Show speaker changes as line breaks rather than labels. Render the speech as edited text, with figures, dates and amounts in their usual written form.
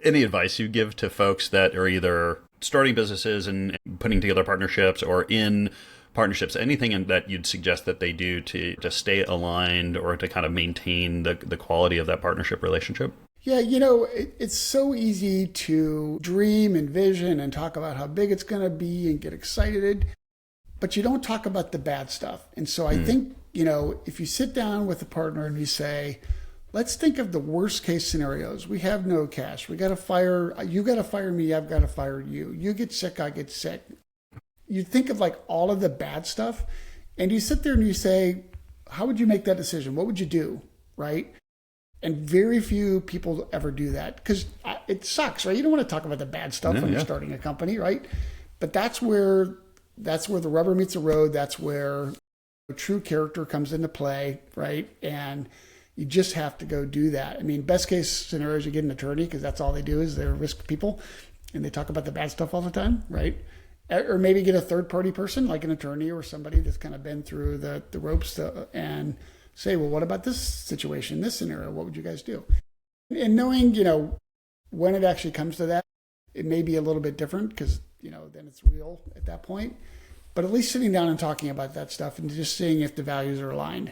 Any advice you give to folks that are either starting businesses and putting together partnerships or in partnerships, anything that you'd suggest that they do to stay aligned or to kind of maintain the quality of that partnership relationship?
Yeah, it's so easy to dream and vision and talk about how big it's going to be and get excited, but you don't talk about the bad stuff. And so I think, if you sit down with a partner and you say, let's think of the worst case scenarios. We have no cash. You got to fire me. I've got to fire you. You get sick. I get sick. You think of like all of the bad stuff and you sit there and you say, how would you make that decision? What would you do? Right. And very few people ever do that because it sucks, right? You don't want to talk about the bad stuff when you're starting a company, right? But that's where the rubber meets the road. That's where true character comes into play, right? And you just have to go do that. I mean, best case scenario is you get an attorney because that's all they do is they're risk people and they talk about the bad stuff all the time, right? Or maybe get a third party person like an attorney or somebody that's kind of been through the ropes and say, well, what about this situation, this scenario? What would you guys do? And knowing, when it actually comes to that, it may be a little bit different because, then it's real at that point. But at least sitting down and talking about that stuff and just seeing if the values are aligned.